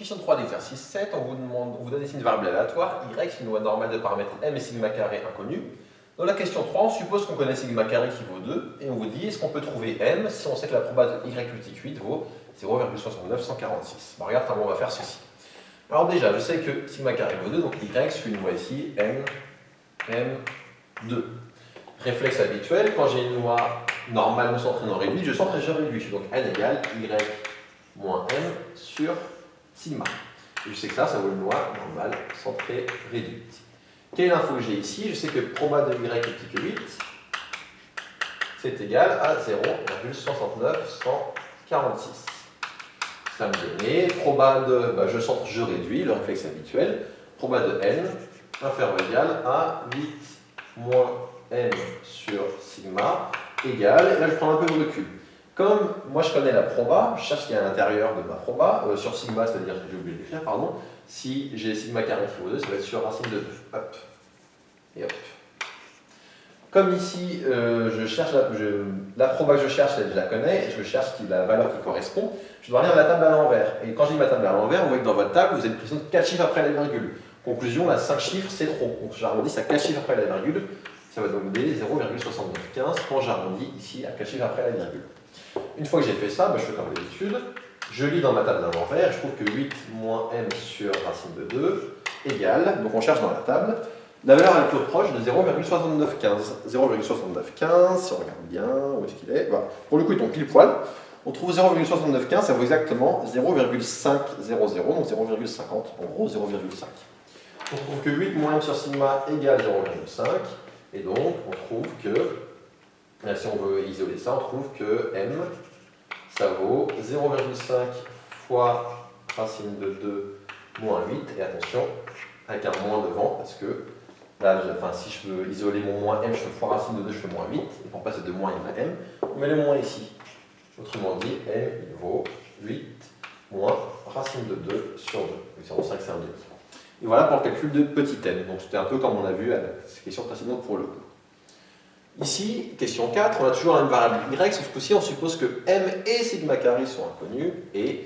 Question 3 d'exercice 7, on vous donne ici une variable aléatoire, y, une loi normale de paramètres m et sigma carré inconnue. Dans la question 3, on suppose qu'on connaît sigma carré qui vaut 2, et on vous dit est-ce qu'on peut trouver m si on sait que la proba de y multiplié 8 vaut 0,69146. Bah, regarde comment on va faire ceci. Alors déjà, je sais que sigma carré vaut 2, donc y suit une loi ici, m2. Réflexe habituel, quand j'ai une loi normale non centrée non réduite, je centre et je réduis. Donc n égale y moins m sur sigma. Et je sais que ça vaut une loi normale centrée réduite. Quelle est l'info que j'ai ici? Je sais que proba de y multiplié 8, c'est égal à 0,169146. Ça me donnait proba de, je centre, je réduis, le réflexe habituel, proba de n inférieur ou égal à 8 moins m sur sigma égale, et là je prends un peu de recul. Comme moi je connais la proba, je cherche ce qu'il y a à l'intérieur de ma proba, sur sigma, c'est-à-dire que j'ai oublié de l'écrire, pardon, si j'ai sigma carré qui vaut 2, ça va être sur racine de 2. Hop. Et hop. Comme ici, je cherche la proba que je cherche, je la connais, et je cherche la valeur qui correspond, je dois lire la table à l'envers. Et quand je dis ma table à l'envers, vous voyez que dans votre table, vous avez une précision de 4 chiffres après la virgule. Conclusion, là, 5 chiffres, c'est trop. Donc j'arrondis à 4 chiffres après la virgule, ça va donc donner 0,6915 quand j'arrondis ici à 4 chiffres après la virgule. Une fois que j'ai fait ça, je fais comme d'habitude, je lis dans ma table à l'envers, je trouve que 8 moins m sur racine de 2 égale, donc on cherche dans la table, la valeur est plutôt proche de 0,6915. 0,6915, si on regarde bien, où est-ce qu'il est, voilà. Pour le coup, il tombe pile poil. On trouve 0,7915, ça vaut exactement 0,500, donc 0,50, en gros 0,5. On trouve que 8 moins m sur sigma égale 0,5, et donc on trouve que, si on veut isoler ça, on trouve que m, ça vaut 0,5 fois racine de 2 moins 8, et attention, avec un moins devant, parce que là, si je veux isoler mon moins m, je fais fois racine de 2, je fais moins 8, et pour passer de moins m à m, on met le moins ici. Autrement dit, m il vaut 8 moins racine de 2 sur 2. 0,5 c'est un demi. Et voilà pour le calcul de petit m. Donc c'était un peu comme on a vu à la question précédente pour le coup. Ici, question 4, on a toujours la même variable y, sauf qu'aussi on suppose que m et sigma carré sont inconnus, et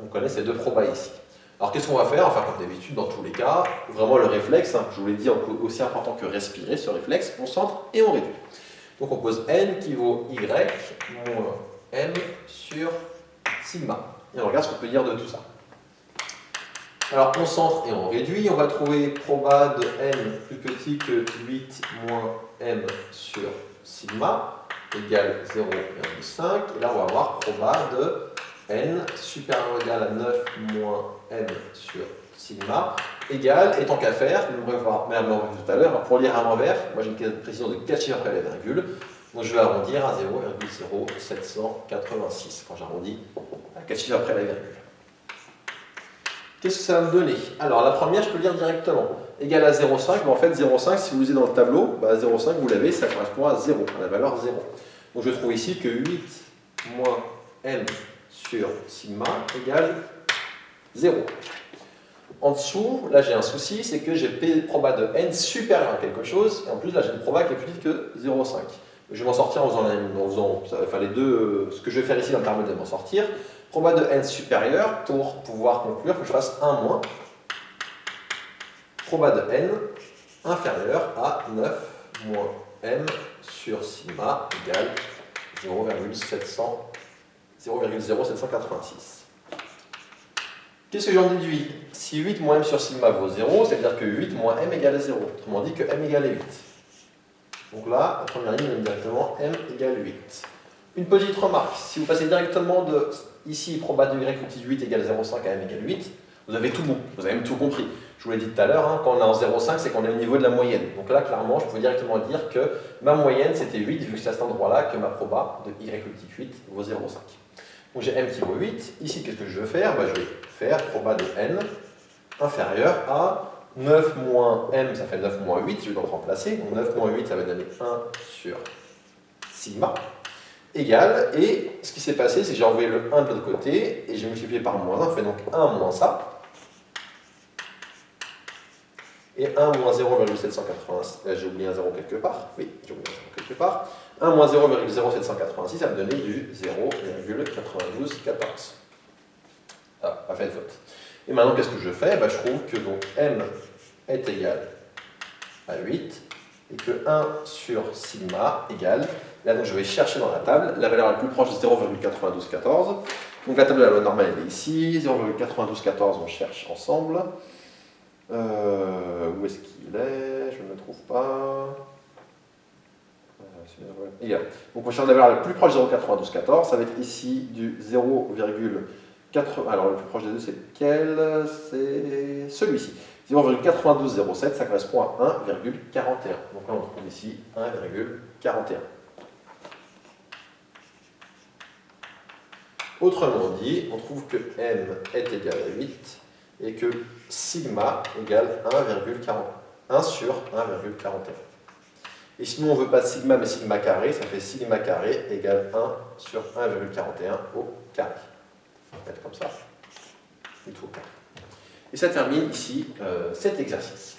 on connaît ces deux probas ici. Alors qu'est-ce qu'on va faire? On va faire comme d'habitude dans tous les cas, vraiment le réflexe, je vous l'ai dit, aussi important que respirer, ce réflexe, on centre et on réduit. Donc on pose n qui vaut y moins m sur sigma. Et on regarde ce qu'on peut dire de tout ça. Alors on centre et on réduit, on va trouver proba de n plus petit que 8 moins m sur sigma égale 0,5. Et là on va avoir proba de n supérieur ou égal à 9 moins m sur sigma égale, et tant qu'à faire, on va voir même tout à l'heure, pour lire à l'envers, moi j'ai une précision de 4 chiffres après la virgule, donc je vais arrondir à 0,0786 quand j'arrondis à 4 chiffres après la virgule. Qu'est-ce que ça va me donner? Alors la première, je peux le lire directement. Égal à 0,5, mais en fait 0,5, si vous lisez dans le tableau, 0,5 vous l'avez, ça correspond à 0, à la valeur 0. Donc je trouve ici que 8 moins m sur sigma égale 0. En dessous, là j'ai un souci, c'est que j'ai proba de n supérieur à quelque chose, et en plus là j'ai une proba qui est plus petite que 0,5. Je vais m'en sortir en faisant les deux, ce que je vais faire ici va me permettre de m'en sortir. Proba de n supérieur, pour pouvoir conclure, il faut que je fasse 1 moins proba de n inférieur à 9 moins m sur sigma égale 0,0786. Qu'est-ce que j'en déduis? Si 8 moins m sur sigma vaut 0, c'est-à-dire que 8 moins m égale 0. Autrement dit que m égale 8. Donc là, la première ligne donne directement m égale 8. Une petite remarque, si vous passez directement de ici, proba de y multiplié 8 égale 0,5 à m égale 8, vous avez tout bon, vous avez même tout compris. Je vous l'ai dit tout à l'heure, quand on est en 0,5, c'est qu'on est au niveau de la moyenne. Donc là, clairement, je peux directement dire que ma moyenne, c'était 8, vu que c'est à cet endroit-là que ma proba de y multiplié 8 vaut 0,5. Donc j'ai m qui vaut 8. Ici, qu'est-ce que je vais faire? Je vais faire proba de n inférieur à 9 moins m, ça fait 9 moins 8, je vais donc remplacer. Donc 9 moins 8, ça va donner 1 sur sigma, égale, et ce qui s'est passé, c'est que j'ai envoyé le 1 de l'autre côté, et j'ai multiplié par moins 1, ça fait donc 1 moins ça. Et 1 moins 0,786, j'ai oublié un 0 quelque part, oui, j'ai oublié un 0 quelque part. 1 moins 0,0786, ça va me donner du 0,9214. Ah, pas fait de faute. Et maintenant, qu'est-ce que je fais? Je trouve que donc m est égal à 8 et que 1 sur sigma égale, là donc je vais chercher dans la table la valeur la plus proche de 0,9214. Donc la table de la loi normale elle est ici, 0,9214 on cherche ensemble. Où est-ce qu'il est? Je ne le trouve pas. Il est là. Donc on cherche la valeur la plus proche de 0,9214, ça va être ici du 0,4. Alors le plus proche des deux c'est lequel? C'est celui-ci. 0,9207, ça correspond à 1,41. Donc là on trouve ici 1,41. Autrement dit, on trouve que m est égal à 8 et que sigma égale 1 sur 1,41. Et sinon on ne veut pas sigma mais sigma carré, ça fait sigma carré égale 1 sur 1,41 au carré. On va mettre comme ça. Et tout au carré. Et ça termine ici cet exercice.